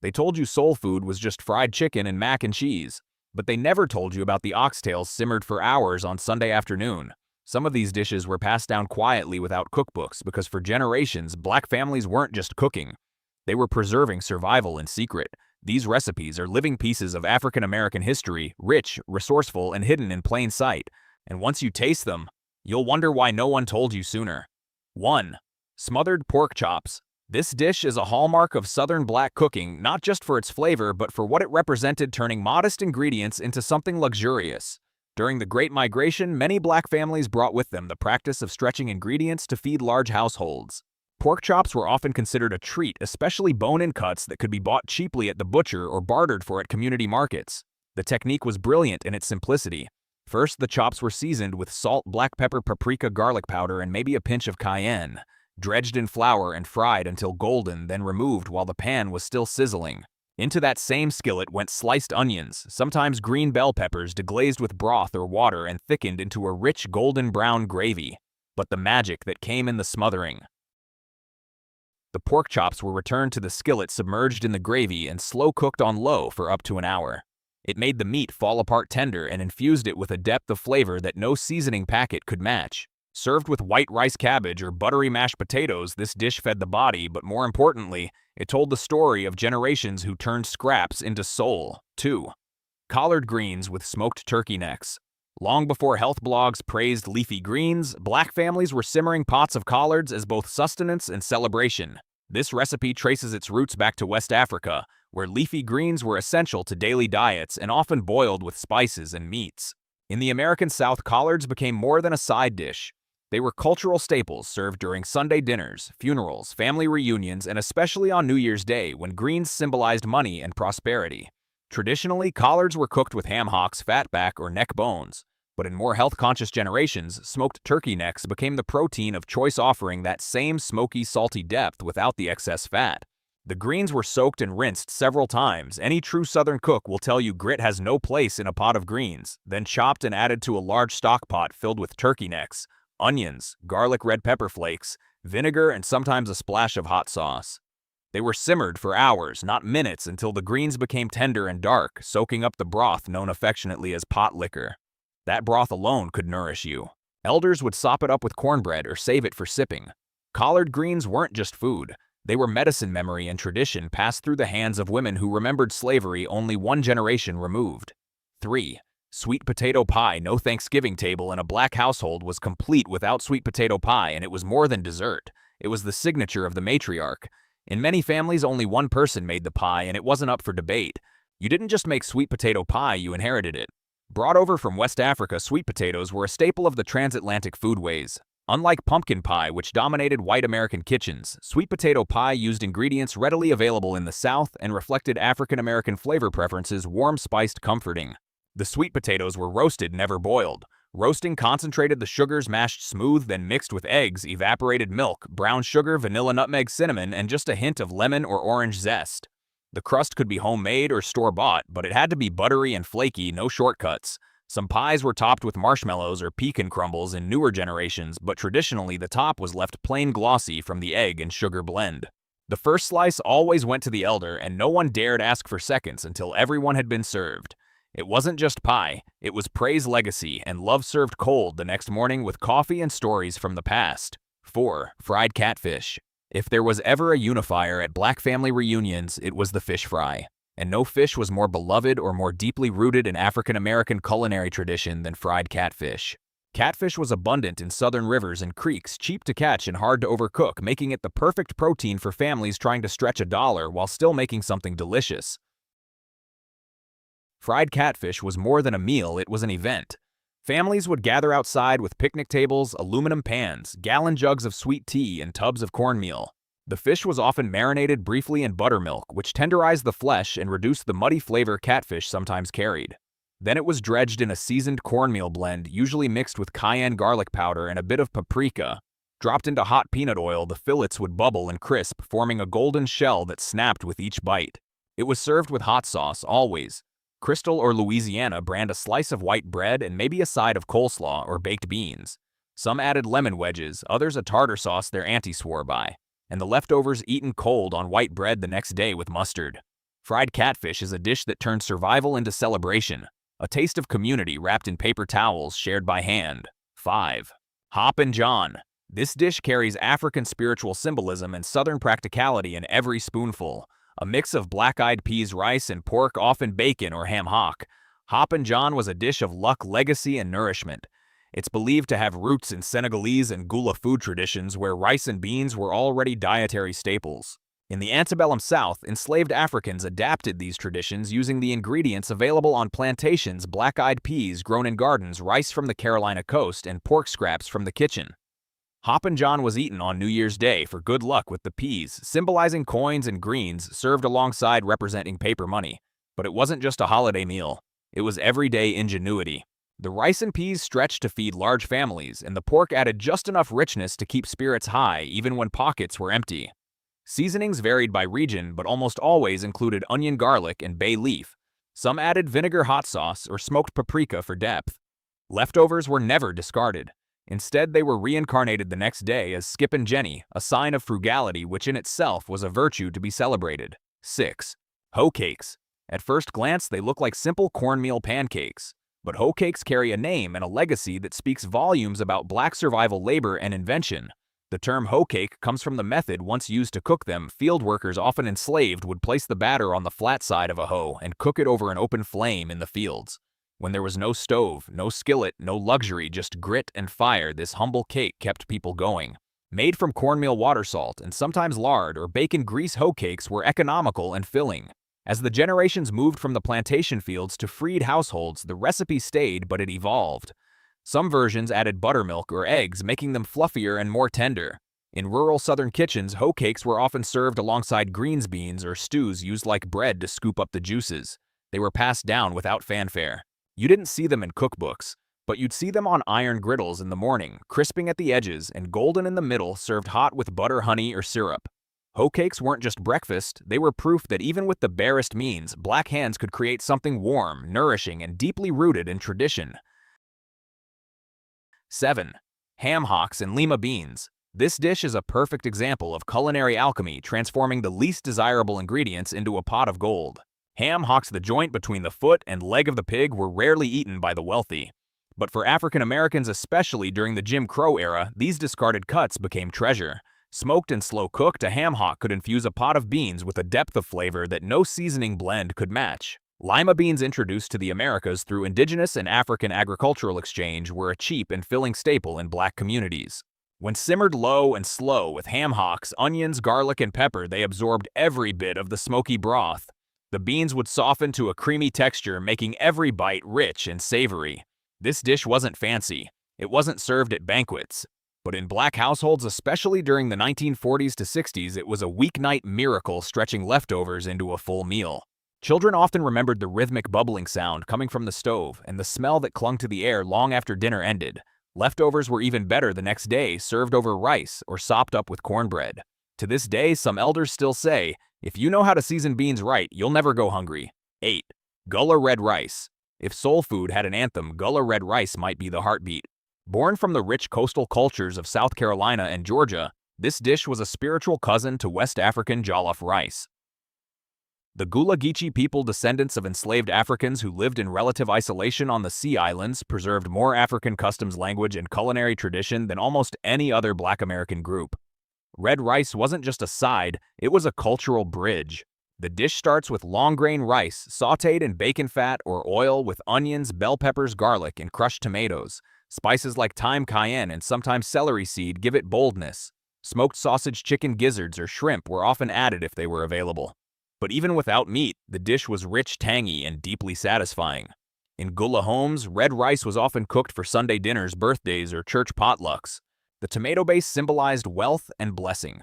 They told you soul food was just fried chicken and mac and cheese, but they never told you about the oxtails simmered for hours on Sunday afternoon. Some of these dishes were passed down quietly without cookbooks because for generations, Black families weren't just cooking. They were preserving survival in secret. These recipes are living pieces of African American history, rich, resourceful, and hidden in plain sight. And once you taste them, you'll wonder why no one told you sooner. 1. Smothered pork chops. This dish is a hallmark of Southern Black cooking, not just for its flavor, but for what it represented, turning modest ingredients into something luxurious. During the Great Migration, many Black families brought with them the practice of stretching ingredients to feed large households. Pork chops were often considered a treat, especially bone-in cuts that could be bought cheaply at the butcher or bartered for at community markets. The technique was brilliant in its simplicity. First, the chops were seasoned with salt, black pepper, paprika, garlic powder, and maybe a pinch of cayenne. Dredged in flour and fried until golden, then removed while the pan was still sizzling. Into that same skillet went sliced onions, sometimes green bell peppers, deglazed with broth or water and thickened into a rich golden brown gravy. But the magic that came in the smothering. The pork chops were returned to the skillet submerged in the gravy and slow cooked on low for up to an hour. It made the meat fall apart tender and infused it with a depth of flavor that no seasoning packet could match. Served with white rice cabbage or buttery mashed potatoes, this dish fed the body, but more importantly, it told the story of generations who turned scraps into soul. 2. Collard greens with smoked turkey necks. Long before health blogs praised leafy greens, Black families were simmering pots of collards as both sustenance and celebration. This recipe traces its roots back to West Africa, where leafy greens were essential to daily diets and often boiled with spices and meats. In the American South, collards became more than a side dish. They were cultural staples served during Sunday dinners, funerals, family reunions, and especially on New Year's Day when greens symbolized money and prosperity. Traditionally, collards were cooked with ham hocks, fatback, or neck bones. But in more health-conscious generations, smoked turkey necks became the protein of choice, offering that same smoky, salty depth without the excess fat. The greens were soaked and rinsed several times. Any true Southern cook will tell you grit has no place in a pot of greens, then chopped and added to a large stock pot filled with turkey necks, onions, garlic red pepper flakes, vinegar, and sometimes a splash of hot sauce. They were simmered for hours, not minutes, until the greens became tender and dark, soaking up the broth known affectionately as pot liquor. That broth alone could nourish you. Elders would sop it up with cornbread or save it for sipping. Collard greens weren't just food. They were medicine, memory, and tradition passed through the hands of women who remembered slavery only one generation removed. 3. Sweet potato pie. No Thanksgiving table in a Black household was complete without sweet potato pie, and it was more than dessert. It was the signature of the matriarch. In many families, only one person made the pie, and it wasn't up for debate. You didn't just make sweet potato pie, you inherited it. Brought over from West Africa, sweet potatoes were a staple of the transatlantic foodways. Unlike pumpkin pie, which dominated white American kitchens, sweet potato pie used ingredients readily available in the South and reflected African American flavor preferences: warm, spiced, comforting. The sweet potatoes were roasted, never boiled. Roasting concentrated the sugars, mashed smooth, then mixed with eggs, evaporated milk, brown sugar, vanilla, nutmeg, cinnamon, and just a hint of lemon or orange zest. The crust could be homemade or store-bought, but it had to be buttery and flaky, no shortcuts. Some pies were topped with marshmallows or pecan crumbles in newer generations, but traditionally the top was left plain glossy from the egg and sugar blend. The first slice always went to the elder, and no one dared ask for seconds until everyone had been served. It wasn't just pie, it was praise, legacy, and love served cold the next morning with coffee and stories from the past. 4. Fried catfish. If there was ever a unifier at Black family reunions, it was the fish fry. And no fish was more beloved or more deeply rooted in African American culinary tradition than fried catfish. Catfish was abundant in southern rivers and creeks, cheap to catch and hard to overcook, making it the perfect protein for families trying to stretch a dollar while still making something delicious. Fried catfish was more than a meal, it was an event. Families would gather outside with picnic tables, aluminum pans, gallon jugs of sweet tea, and tubs of cornmeal. The fish was often marinated briefly in buttermilk, which tenderized the flesh and reduced the muddy flavor catfish sometimes carried. Then it was dredged in a seasoned cornmeal blend, usually mixed with cayenne garlic powder and a bit of paprika. Dropped into hot peanut oil, the fillets would bubble and crisp, forming a golden shell that snapped with each bite. It was served with hot sauce, always. Crystal or Louisiana brand a slice of white bread and maybe a side of coleslaw or baked beans. Some added lemon wedges, others a tartar sauce their auntie swore by. And the leftovers eaten cold on white bread the next day with mustard. Fried catfish is a dish that turns survival into celebration, a taste of community wrapped in paper towels shared by hand. 5. Hop and John. This dish carries African spiritual symbolism and Southern practicality in every spoonful. A mix of black-eyed peas, rice, and pork, often bacon or ham hock. Hop and John was a dish of luck, legacy, and nourishment. It's believed to have roots in Senegalese and Gula food traditions where rice and beans were already dietary staples. In the antebellum South, enslaved Africans adapted these traditions using the ingredients available on plantations: black-eyed peas grown in gardens, rice from the Carolina coast, and pork scraps from the kitchen. Hop and John was eaten on New Year's Day for good luck with the peas, symbolizing coins and greens served alongside representing paper money. But it wasn't just a holiday meal. It was everyday ingenuity. The rice and peas stretched to feed large families, and the pork added just enough richness to keep spirits high even when pockets were empty. Seasonings varied by region, but almost always included onion, garlic, and bay leaf. Some added vinegar, hot sauce, or smoked paprika for depth. Leftovers were never discarded. Instead, they were reincarnated the next day as skip and jenny, a sign of frugality which in itself was a virtue to be celebrated. 6. Hoecakes. At first glance, they look like simple cornmeal pancakes. But hoecakes carry a name and a legacy that speaks volumes about Black survival labor and invention. The term hoecake comes from the method once used to cook them. Field workers, often enslaved, would place the batter on the flat side of a hoe and cook it over an open flame in the fields. When there was no stove, no skillet, no luxury, just grit and fire, this humble cake kept people going. Made from cornmeal water salt and sometimes lard or bacon grease, hoecakes were economical and filling. As the generations moved from the plantation fields to freed households, the recipe stayed, but it evolved. Some versions added buttermilk or eggs, making them fluffier and more tender. In rural Southern kitchens, hoecakes were often served alongside greens, beans, or stews used like bread to scoop up the juices. They were passed down without fanfare. You didn't see them in cookbooks, but you'd see them on iron griddles in the morning, crisping at the edges and golden in the middle, served hot with butter, honey, or syrup. Hoecakes weren't just breakfast, they were proof that even with the barest means, Black hands could create something warm, nourishing, and deeply rooted in tradition. 7. Ham hocks and lima beans. This dish is a perfect example of culinary alchemy, transforming the least desirable ingredients into a pot of gold. Ham hocks, the joint between the foot and leg of the pig, were rarely eaten by the wealthy. But for African Americans, especially during the Jim Crow era, these discarded cuts became treasure. Smoked and slow-cooked, a ham hock could infuse a pot of beans with a depth of flavor that no seasoning blend could match. Lima beans, introduced to the Americas through indigenous and African agricultural exchange, were a cheap and filling staple in Black communities. When simmered low and slow with ham hocks, onions, garlic, and pepper, they absorbed every bit of the smoky broth. The beans would soften to a creamy texture, making every bite rich and savory. This dish wasn't fancy. It wasn't served at banquets. But in Black households, especially during the 1940s to 60s, it was a weeknight miracle, stretching leftovers into a full meal. Children often remembered the rhythmic bubbling sound coming from the stove and the smell that clung to the air long after dinner ended. Leftovers were even better the next day, served over rice or sopped up with cornbread. To this day, some elders still say, if you know how to season beans right, you'll never go hungry. 8. Gullah red rice. If soul food had an anthem, Gullah red rice might be the heartbeat. Born from the rich coastal cultures of South Carolina and Georgia, this dish was a spiritual cousin to West African jollof rice. The Gullah Geechee people, descendants of enslaved Africans who lived in relative isolation on the Sea Islands, preserved more African customs, language, and culinary tradition than almost any other Black American group. Red rice wasn't just a side, it was a cultural bridge. The dish starts with long-grain rice, sautéed in bacon fat or oil with onions, bell peppers, garlic, and crushed tomatoes. Spices like thyme, cayenne, and sometimes celery seed give it boldness. Smoked sausage, chicken gizzards, or shrimp were often added if they were available. But even without meat, the dish was rich, tangy, and deeply satisfying. In Gullah homes, red rice was often cooked for Sunday dinners, birthdays, or church potlucks. The tomato base symbolized wealth and blessing.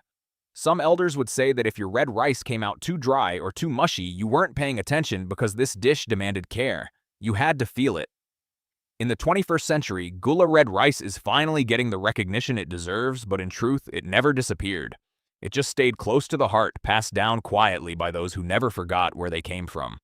Some elders would say that if your red rice came out too dry or too mushy, you weren't paying attention because this dish demanded care. You had to feel it. In the 21st century, Gullah red rice is finally getting the recognition it deserves, but in truth, it never disappeared. It just stayed close to the heart, passed down quietly by those who never forgot where they came from.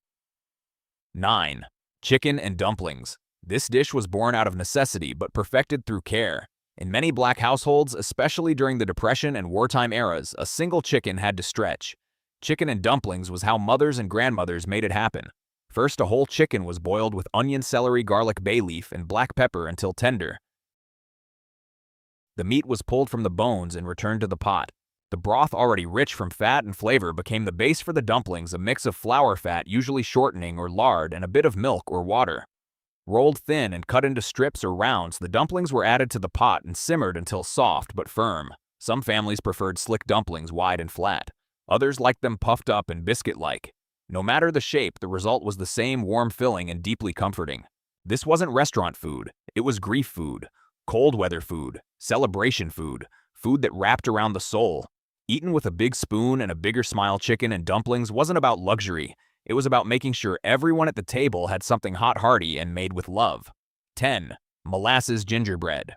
9. Chicken and dumplings. This dish was born out of necessity but perfected through care. In many Black households, especially during the Depression and wartime eras, a single chicken had to stretch. Chicken and dumplings was how mothers and grandmothers made it happen. First, a whole chicken was boiled with onion, celery, garlic, bay leaf, and black pepper until tender. The meat was pulled from the bones and returned to the pot. The broth, already rich from fat and flavor, became the base for the dumplings, a mix of flour fat, usually shortening, or lard, and a bit of milk or water. Rolled thin and cut into strips or rounds, the dumplings were added to the pot and simmered until soft but firm. Some families preferred slick dumplings, wide and flat. Others liked them puffed up and biscuit-like. No matter the shape, the result was the same, warm, filling, and deeply comforting. This wasn't restaurant food. It was grief food, cold weather food, celebration food, food that wrapped around the soul. Eaten with a big spoon and a bigger smile, chicken and dumplings wasn't about luxury. It was about making sure everyone at the table had something hot, hearty, and made with love. 10. Molasses gingerbread.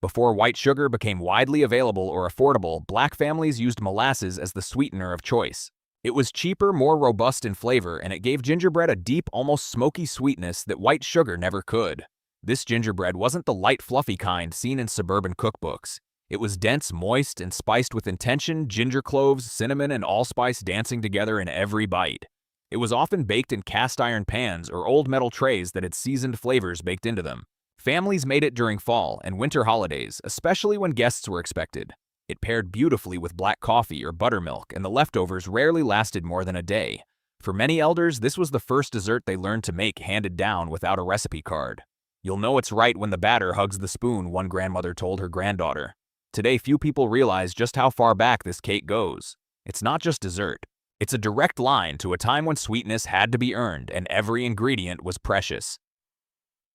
Before white sugar became widely available or affordable, Black families used molasses as the sweetener of choice. It was cheaper, more robust in flavor, and it gave gingerbread a deep, almost smoky sweetness that white sugar never could. This gingerbread wasn't the light, fluffy kind seen in suburban cookbooks. It was dense, moist, and spiced with intention, ginger cloves, cinnamon, and allspice dancing together in every bite. It was often baked in cast-iron pans or old metal trays that had seasoned flavors baked into them. Families made it during fall and winter holidays, especially when guests were expected. It paired beautifully with black coffee or buttermilk, and the leftovers rarely lasted more than a day. For many elders, this was the first dessert they learned to make handed down without a recipe card. "You'll know it's right when the batter hugs the spoon," one grandmother told her granddaughter. Today, few people realize just how far back this cake goes. It's not just dessert. It's a direct line to a time when sweetness had to be earned and every ingredient was precious.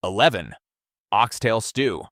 11. Oxtail stew.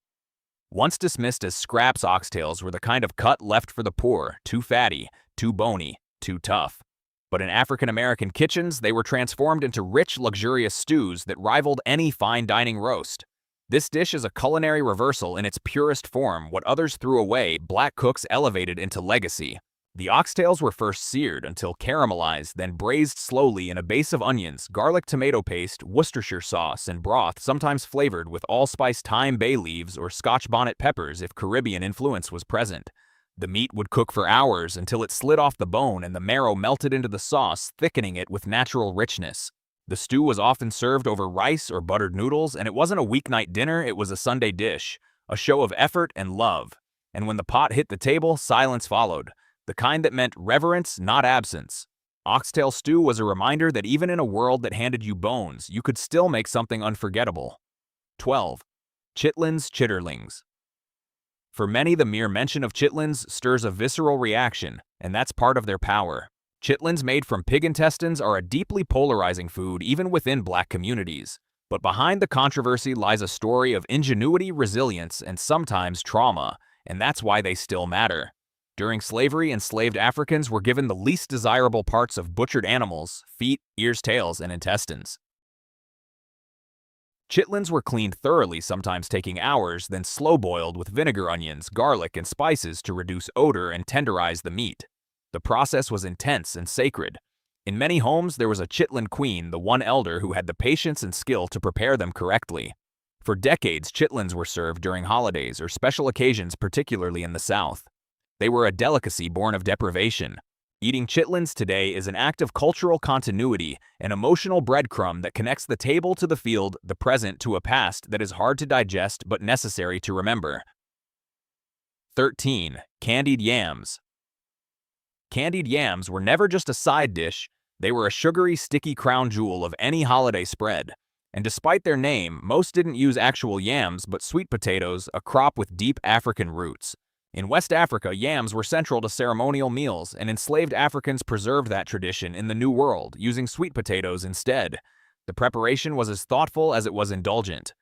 Once dismissed as scraps, oxtails were the kind of cut left for the poor, too fatty, too bony, too tough. But in African-American kitchens, they were transformed into rich, luxurious stews that rivaled any fine dining roast. This dish is a culinary reversal in its purest form. What others threw away, Black cooks elevated into legacy. The oxtails were first seared until caramelized, then braised slowly in a base of onions, garlic, tomato paste, Worcestershire sauce, and broth, sometimes flavored with allspice, thyme, bay leaves, or Scotch bonnet peppers if Caribbean influence was present. The meat would cook for hours until it slid off the bone and the marrow melted into the sauce, thickening it with natural richness. The stew was often served over rice or buttered noodles, and it wasn't a weeknight dinner, it was a Sunday dish, a show of effort and love. And when the pot hit the table, silence followed. The kind that meant reverence, not absence. Oxtail stew was a reminder that even in a world that handed you bones, you could still make something unforgettable. 12. Chitlins, chitterlings. For many, the mere mention of chitlins stirs a visceral reaction, and that's part of their power. Chitlins made from pig intestines are a deeply polarizing food even within Black communities. But behind the controversy lies a story of ingenuity, resilience, and sometimes trauma, and that's why they still matter. During slavery, enslaved Africans were given the least desirable parts of butchered animals: feet, ears, tails, and intestines. Chitlins were cleaned thoroughly, sometimes taking hours, then slow-boiled with vinegar, onions, garlic, and spices to reduce odor and tenderize the meat. The process was intense and sacred. In many homes, there was a chitlin queen, the one elder who had the patience and skill to prepare them correctly. For decades, chitlins were served during holidays or special occasions, particularly in the South. They were a delicacy born of deprivation. Eating chitlins today is an act of cultural continuity, an emotional breadcrumb that connects the table to the field, the present to a past that is hard to digest but necessary to remember. 13. Candied yams. Candied yams were never just a side dish, they were a sugary, sticky crown jewel of any holiday spread. And despite their name, most didn't use actual yams but sweet potatoes, a crop with deep African roots. In West Africa, yams were central to ceremonial meals, and enslaved Africans preserved that tradition in the New World, using sweet potatoes instead. The preparation was as thoughtful as it was indulgent.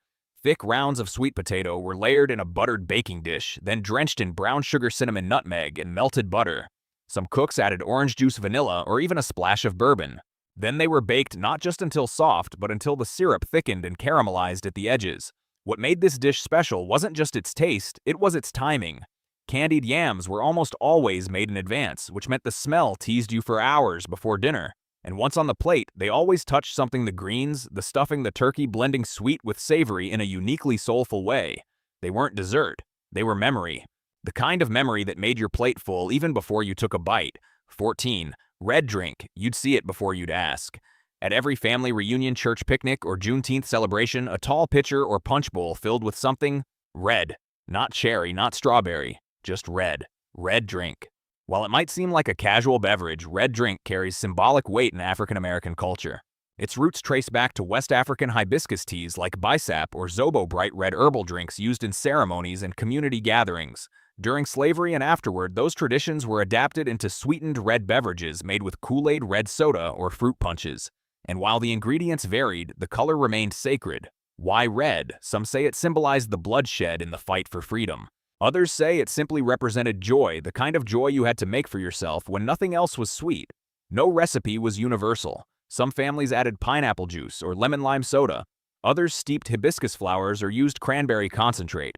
Thick rounds of sweet potato were layered in a buttered baking dish, then drenched in brown sugar, cinnamon, nutmeg, and melted butter. Some cooks added orange juice, vanilla, or even a splash of bourbon. Then they were baked not just until soft, but until the syrup thickened and caramelized at the edges. What made this dish special wasn't just its taste, it was its timing. Candied yams were almost always made in advance, which meant the smell teased you for hours before dinner. And once on the plate, they always touched something: the greens, the stuffing, the turkey, blending sweet with savory in a uniquely soulful way. They weren't dessert, they were memory. The kind of memory that made your plate full even before you took a bite. 14. Red drink, you'd see it before you'd ask. At every family reunion, church picnic, or Juneteenth celebration, a tall pitcher or punch bowl filled with something red. Not cherry, not strawberry, just red. Red drink. While it might seem like a casual beverage, red drink carries symbolic weight in African American culture. Its roots trace back to West African hibiscus teas like bisap or zobo, bright red herbal drinks used in ceremonies and community gatherings. During slavery and afterward, those traditions were adapted into sweetened red beverages made with Kool-Aid, red soda, or fruit punches. And while the ingredients varied, the color remained sacred. Why red? Some say it symbolized the bloodshed in the fight for freedom. Others say it simply represented joy, the kind of joy you had to make for yourself when nothing else was sweet. No recipe was universal. Some families added pineapple juice or lemon-lime soda. Others steeped hibiscus flowers or used cranberry concentrate.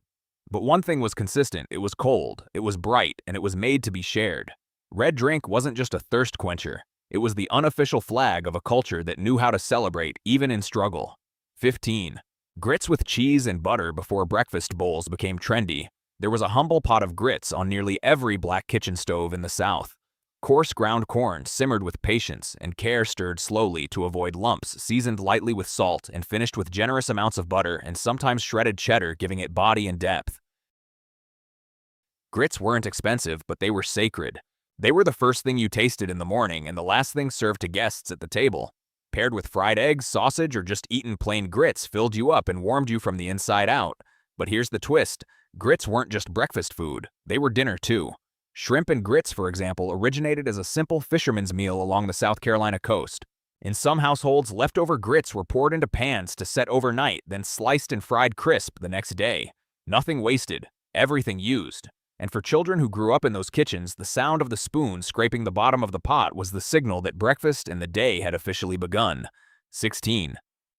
But one thing was consistent: it was cold, it was bright, and it was made to be shared. Red drink wasn't just a thirst quencher. It was the unofficial flag of a culture that knew how to celebrate, even in struggle. 15. Grits with cheese and butter before breakfast bowls became trendy. There was a humble pot of grits on nearly every black kitchen stove in the South. Coarse ground corn simmered with patience and care, stirred slowly to avoid lumps, seasoned lightly with salt, and finished with generous amounts of butter and sometimes shredded cheddar, giving it body and depth. Grits weren't expensive, but they were sacred. They were the first thing you tasted in the morning and the last thing served to guests at the table. Paired with fried eggs, sausage, or just eaten plain grits filled you up and warmed you from the inside out. But here's the twist: grits weren't just breakfast food, they were dinner too. Shrimp and grits, for example, originated as a simple fisherman's meal along the South Carolina coast. In some households, leftover grits were poured into pans to set overnight, then sliced and fried crisp the next day. Nothing wasted, everything used. And for children who grew up in those kitchens, the sound of the spoon scraping the bottom of the pot was the signal that breakfast and the day had officially begun. 16.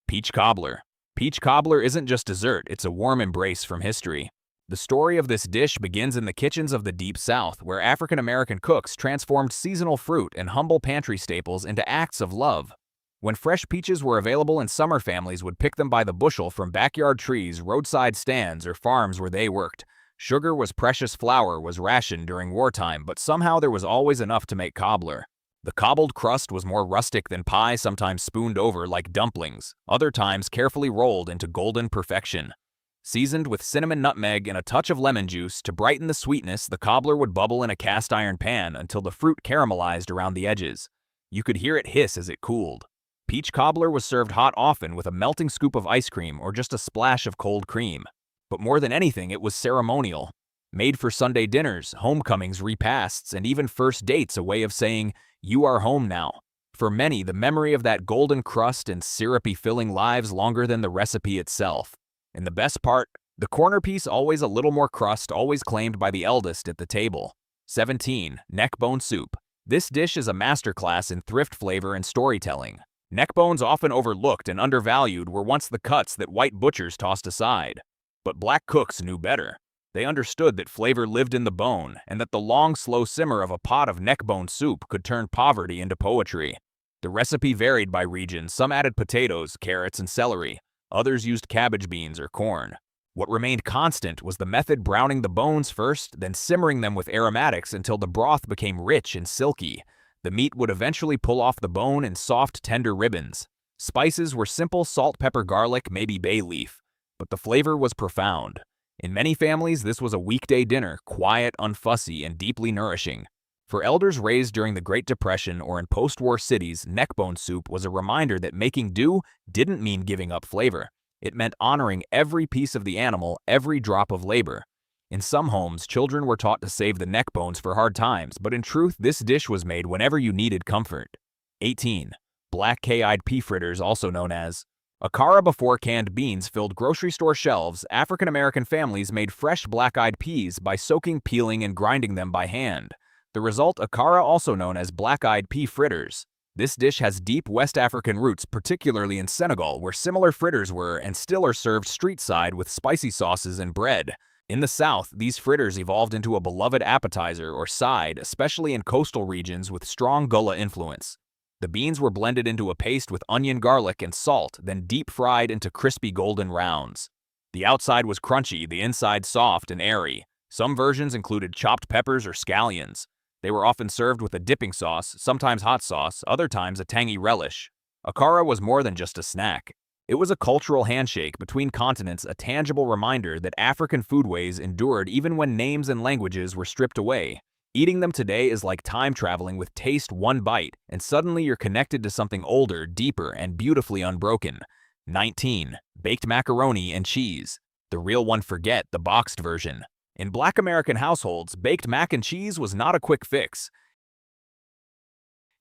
Peach cobbler. Peach cobbler isn't just dessert, it's a warm embrace from history. The story of this dish begins in the kitchens of the Deep South, where African American cooks transformed seasonal fruit and humble pantry staples into acts of love. When fresh peaches were available in summer, families would pick them by the bushel from backyard trees, roadside stands, or farms where they worked. Sugar was precious, flour was rationed during wartime, but somehow there was always enough to make cobbler. The cobbled crust was more rustic than pie, sometimes spooned over like dumplings, other times carefully rolled into golden perfection. Seasoned with cinnamon, nutmeg, and a touch of lemon juice to brighten the sweetness, the cobbler would bubble in a cast iron pan until the fruit caramelized around the edges. You could hear it hiss as it cooled. Peach cobbler was served hot, often with a melting scoop of ice cream or just a splash of cold cream. But more than anything, it was ceremonial. Made for Sunday dinners, homecomings, repasts, and even first dates, a way of saying, "You are home now." For many, the memory of that golden crust and syrupy filling lives longer than the recipe itself. And the best part, the corner piece, always a little more crust, always claimed by the eldest at the table. 17. Neck bone soup. This dish is a masterclass in thrift flavor and storytelling. Neck bones, often overlooked and undervalued, were once the cuts that white butchers tossed aside. But black cooks knew better. They understood that flavor lived in the bone, and that the long, slow simmer of a pot of neck bone soup could turn poverty into poetry. The recipe varied by region. Some added potatoes, carrots, and celery. Others used cabbage beans or corn. What remained constant was the method: browning the bones first, then simmering them with aromatics until the broth became rich and silky. The meat would eventually pull off the bone in soft, tender ribbons. Spices were simple: salt, pepper, garlic, maybe bay leaf. But the flavor was profound. In many families, this was a weekday dinner, quiet, unfussy, and deeply nourishing. For elders raised during the Great Depression or in post-war cities, neckbone soup was a reminder that making do didn't mean giving up flavor. It meant honoring every piece of the animal, every drop of labor. In some homes, children were taught to save the neck bones for hard times, but in truth, this dish was made whenever you needed comfort. 18. Black K-eyed pea fritters, also known as akara. Before canned beans filled grocery store shelves, African American families made fresh black-eyed peas by soaking, peeling, and grinding them by hand. The result, akara, also known as black-eyed pea fritters. This dish has deep West African roots, particularly in Senegal, where similar fritters were and still are served street-side with spicy sauces and bread. In the South, these fritters evolved into a beloved appetizer or side, especially in coastal regions with strong Gullah influence. The beans were blended into a paste with onion, garlic, and salt, then deep-fried into crispy golden rounds. The outside was crunchy, the inside soft and airy. Some versions included chopped peppers or scallions. They were often served with a dipping sauce, sometimes hot sauce, other times a tangy relish. Akara was more than just a snack. It was a cultural handshake between continents, a tangible reminder that African foodways endured even when names and languages were stripped away. Eating them today is like time traveling with taste one bite, and suddenly you're connected to something older, deeper, and beautifully unbroken. 19. Baked macaroni and cheese. The real one, forget the boxed version. In Black American households, baked mac and cheese was not a quick fix.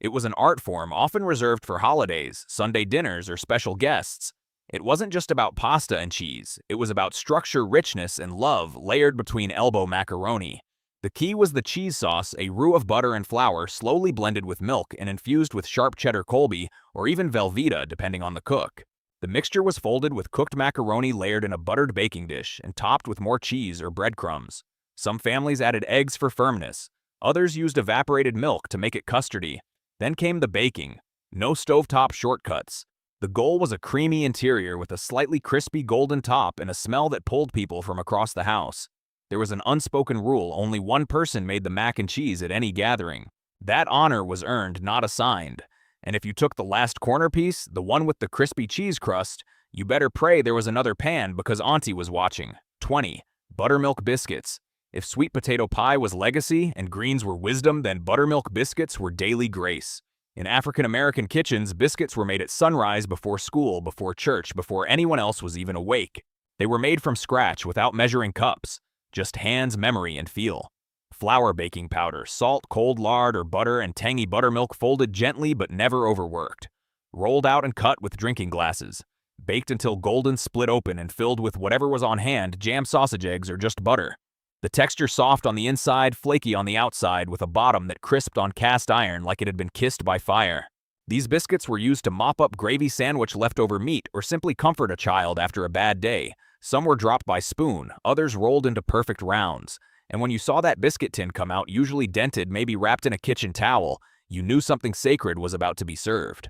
It was an art form often reserved for holidays, Sunday dinners, or special guests. It wasn't just about pasta and cheese, it was about structure, richness, and love layered between elbow macaroni. The key was the cheese sauce, a roux of butter and flour slowly blended with milk and infused with sharp cheddar Colby or even Velveeta depending on the cook. The mixture was folded with cooked macaroni layered in a buttered baking dish and topped with more cheese or breadcrumbs. Some families added eggs for firmness. Others used evaporated milk to make it custardy. Then came the baking. No stovetop shortcuts. The goal was a creamy interior with a slightly crispy golden top and a smell that pulled people from across the house. There was an unspoken rule: only one person made the mac and cheese at any gathering. That honor was earned, not assigned. And if you took the last corner piece, the one with the crispy cheese crust, you better pray there was another pan because Auntie was watching. 20. Buttermilk biscuits. If sweet potato pie was legacy and greens were wisdom, then buttermilk biscuits were daily grace. In African American kitchens, biscuits were made at sunrise, before school, before church, before anyone else was even awake. They were made from scratch without measuring cups, just hands, memory, and feel. Flour baking powder, salt, cold lard or butter, and tangy buttermilk folded gently but never overworked. Rolled out and cut with drinking glasses. Baked until golden, split open, and filled with whatever was on hand, jam, sausage, eggs, or just butter. The texture soft on the inside, flaky on the outside, with a bottom that crisped on cast iron like it had been kissed by fire. These biscuits were used to mop up gravy sandwich leftover meat or simply comfort a child after a bad day. Some were dropped by spoon, others rolled into perfect rounds. And when you saw that biscuit tin come out, usually dented, maybe wrapped in a kitchen towel, you knew something sacred was about to be served.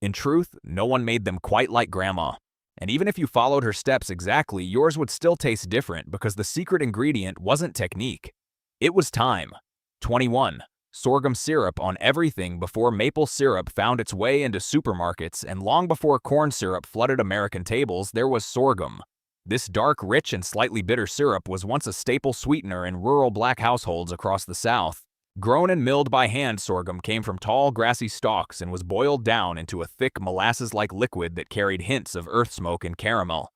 In truth, no one made them quite like Grandma. And even if you followed her steps exactly, yours would still taste different because the secret ingredient wasn't technique. It was time. 21. Sorghum syrup on everything. Before maple syrup found its way into supermarkets and long before corn syrup flooded American tables, there was sorghum. This dark, rich, and slightly bitter syrup was once a staple sweetener in rural black households across the South. Grown and milled by hand, sorghum came from tall, grassy stalks and was boiled down into a thick, molasses-like liquid that carried hints of earth smoke and caramel.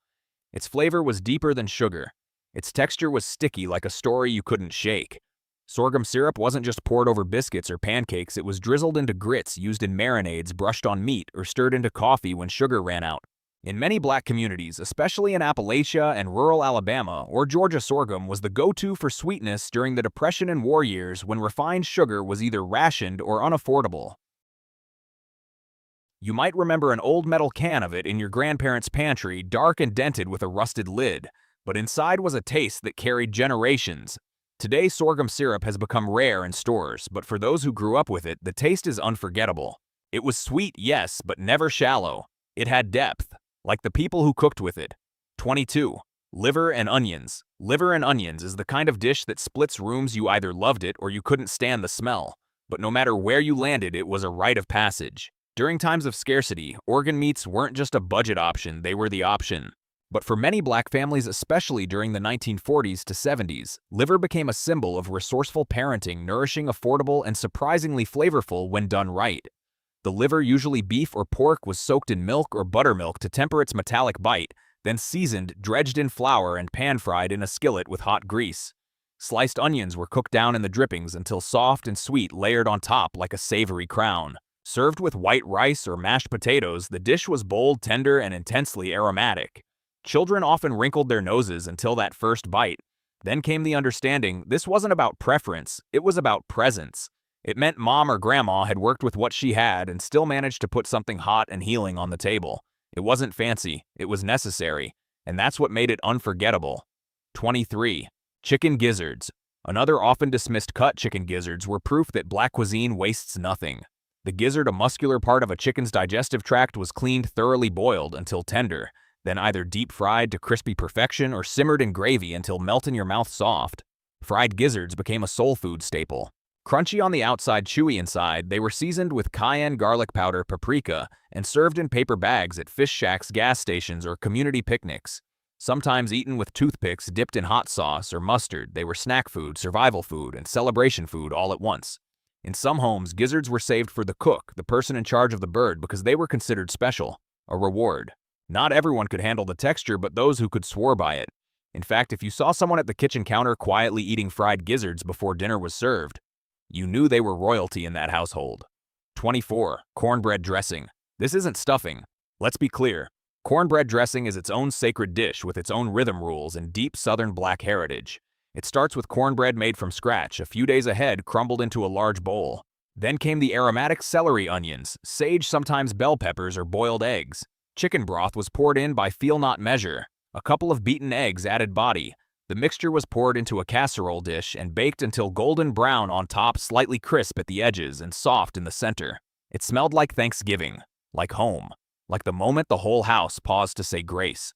Its flavor was deeper than sugar. Its texture was sticky, like a story you couldn't shake. Sorghum syrup wasn't just poured over biscuits or pancakes, it was drizzled into grits, used in marinades, brushed on meat, or stirred into coffee when sugar ran out. In many black communities, especially in Appalachia and rural Alabama or Georgia, sorghum was the go-to for sweetness during the Depression and war years when refined sugar was either rationed or unaffordable. You might remember an old metal can of it in your grandparents' pantry, dark and dented with a rusted lid, but inside was a taste that carried generations. Today, sorghum syrup has become rare in stores, but for those who grew up with it, the taste is unforgettable. It was sweet, yes, but never shallow. It had depth. Like the people who cooked with it. 22. Liver and onions. Liver and onions is the kind of dish that splits rooms. You either loved it or you couldn't stand the smell. But no matter where you landed, it was a rite of passage. During times of scarcity, organ meats weren't just a budget option, they were the option. But for many black families, especially during the 1940s to 70s, liver became a symbol of resourceful parenting, nourishing, affordable, and surprisingly flavorful when done right. The liver, usually beef or pork, was soaked in milk or buttermilk to temper its metallic bite, then seasoned, dredged in flour, and pan-fried in a skillet with hot grease. Sliced onions were cooked down in the drippings until soft and sweet, layered on top like a savory crown. Served with white rice or mashed potatoes, the dish was bold, tender, and intensely aromatic. Children often wrinkled their noses until that first bite. Then came the understanding this wasn't about preference, it was about presence. It meant mom or grandma had worked with what she had and still managed to put something hot and healing on the table. It wasn't fancy, it was necessary, and that's what made it unforgettable. 23. Chicken gizzards. Another often dismissed cut. Chicken gizzards were proof that black cuisine wastes nothing. The gizzard, a muscular part of a chicken's digestive tract, was cleaned, thoroughly boiled until tender, then either deep fried to crispy perfection or simmered in gravy until melt in your mouth soft. Fried gizzards became a soul food staple. Crunchy on the outside, chewy inside, they were seasoned with cayenne garlic powder, paprika, and served in paper bags at fish shacks, gas stations, or community picnics. Sometimes eaten with toothpicks dipped in hot sauce or mustard, they were snack food, survival food, and celebration food all at once. In some homes, gizzards were saved for the cook, the person in charge of the bird, because they were considered special, a reward. Not everyone could handle the texture, but those who could swore by it. In fact, if you saw someone at the kitchen counter quietly eating fried gizzards before dinner was served, you knew they were royalty in that household. 24. Cornbread dressing. This isn't stuffing. Let's be clear. Cornbread dressing is its own sacred dish with its own rhythm rules and deep Southern black heritage. It starts with cornbread made from scratch, a few days ahead crumbled into a large bowl. Then came the aromatic celery, onions, sage, sometimes bell peppers, or boiled eggs. Chicken broth was poured in by feel not measure. A couple of beaten eggs added body. The mixture was poured into a casserole dish and baked until golden brown on top, slightly crisp at the edges and soft in the center. It smelled like Thanksgiving, like home, like the moment the whole house paused to say grace.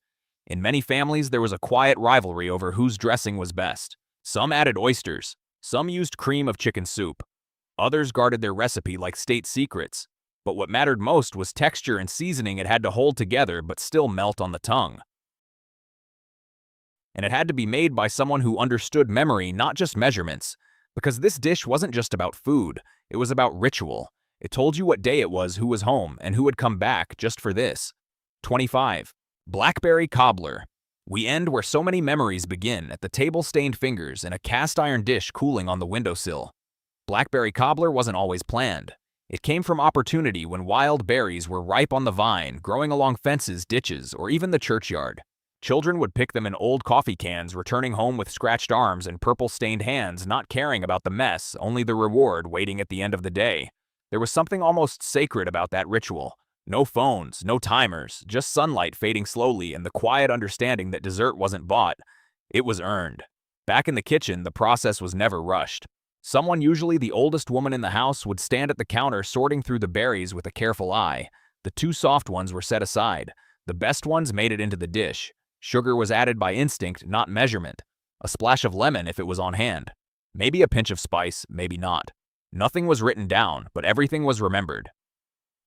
In many families, there was a quiet rivalry over whose dressing was best. Some added oysters, some used cream of chicken soup. Others guarded their recipe like state secrets. But what mattered most was texture and seasoning. It had to hold together but still melt on the tongue. And it had to be made by someone who understood memory, not just measurements. Because this dish wasn't just about food, it was about ritual. It told you what day it was, who was home, and who had come back just for this. 25. Blackberry cobbler. We end where so many memories begin, at the table-stained fingers and a cast-iron dish cooling on the windowsill. Blackberry cobbler wasn't always planned. It came from opportunity when wild berries were ripe on the vine, growing along fences, ditches, or even the churchyard. Children would pick them in old coffee cans, returning home with scratched arms and purple-stained hands, not caring about the mess, only the reward waiting at the end of the day. There was something almost sacred about that ritual. No phones, no timers, just sunlight fading slowly and the quiet understanding that dessert wasn't bought. It was earned. Back in the kitchen, the process was never rushed. Someone, usually the oldest woman in the house, would stand at the counter sorting through the berries with a careful eye. The too soft ones were set aside. The best ones made it into the dish. Sugar was added by instinct, not measurement. A splash of lemon if it was on hand. Maybe a pinch of spice, maybe not. Nothing was written down, but everything was remembered.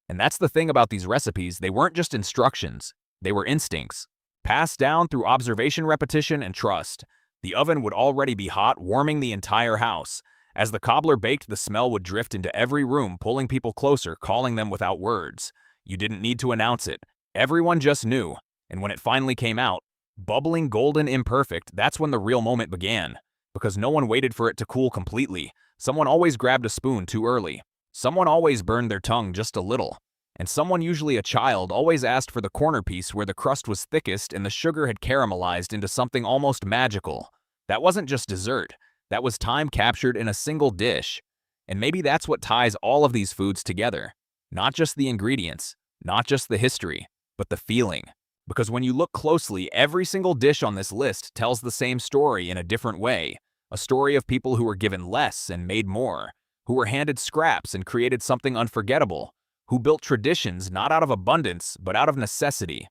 And that's the thing about these recipes, they weren't just instructions, they were instincts. Passed down through observation, repetition, and trust. The oven would already be hot, warming the entire house. As the cobbler baked, the smell would drift into every room, pulling people closer, calling them without words. You didn't need to announce it. Everyone just knew. And when it finally came out, bubbling, golden, imperfect, that's when the real moment began. Because no one waited for it to cool completely. Someone always grabbed a spoon too early. Someone always burned their tongue just a little. And someone, usually a child, always asked for the corner piece where the crust was thickest and the sugar had caramelized into something almost magical. That wasn't just dessert. That was time captured in a single dish. And maybe that's what ties all of these foods together. Not just the ingredients, not just the history, but the feeling. Because when you look closely, every single dish on this list tells the same story in a different way. A story of people who were given less and made more, who were handed scraps and created something unforgettable, who built traditions not out of abundance but out of necessity,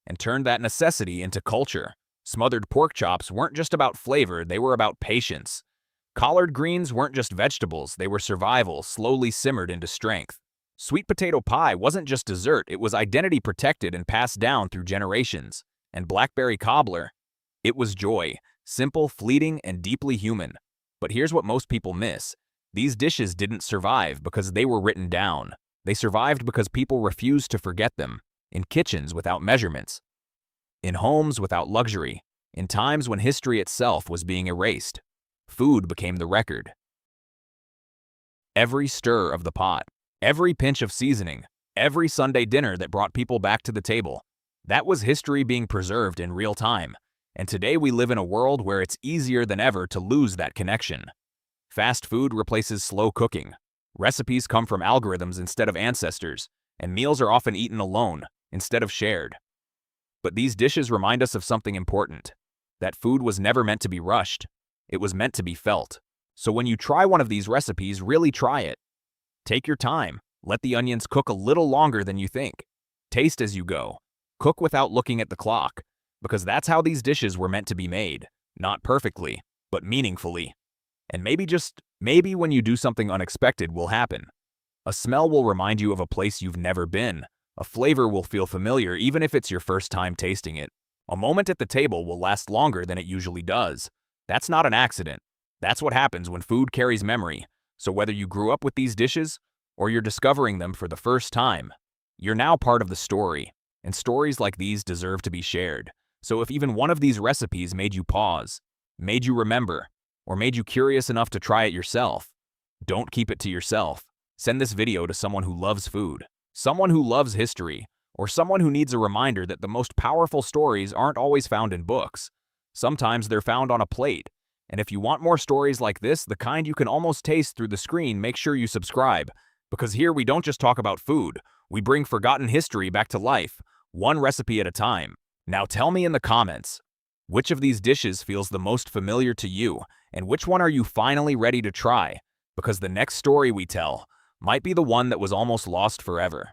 and turned that necessity into culture. Smothered pork chops weren't just about flavor, they were about patience. Collard greens weren't just vegetables, they were survival, slowly simmered into strength. Sweet potato pie wasn't just dessert, it was identity protected and passed down through generations. And blackberry cobbler, it was joy, simple, fleeting, and deeply human. But here's what most people miss. These dishes didn't survive because they were written down. They survived because people refused to forget them. In kitchens without measurements. In homes without luxury. In times when history itself was being erased. Food became the record. Every stir of the pot. Every pinch of seasoning, every Sunday dinner that brought people back to the table. That was history being preserved in real time. And today we live in a world where it's easier than ever to lose that connection. Fast food replaces slow cooking. Recipes come from algorithms instead of ancestors, and meals are often eaten alone instead of shared. But these dishes remind us of something important. That food was never meant to be rushed. It was meant to be felt. So when you try one of these recipes, really try it. Take your time. Let the onions cook a little longer than you think. Taste as you go. Cook without looking at the clock. Because that's how these dishes were meant to be made. Not perfectly, but meaningfully. And maybe just Maybe when you do something unexpected will happen. A smell will remind you of a place you've never been. A flavor will feel familiar even if it's your first time tasting it. A moment at the table will last longer than it usually does. That's not an accident. That's what happens when food carries memory. So whether you grew up with these dishes or you're discovering them for the first time, you're now part of the story. And stories like these deserve to be shared. So if even one of these recipes made you pause, made you remember, or made you curious enough to try it yourself, don't keep it to yourself. Send this video to someone who loves food, someone who loves history, or someone who needs a reminder that the most powerful stories aren't always found in books. Sometimes they're found on a plate. And if you want more stories like this, the kind you can almost taste through the screen, make sure you subscribe. Because here we don't just talk about food, we bring forgotten history back to life, one recipe at a time. Now tell me in the comments, which of these dishes feels the most familiar to you, and which one are you finally ready to try? Because the next story we tell might be the one that was almost lost forever.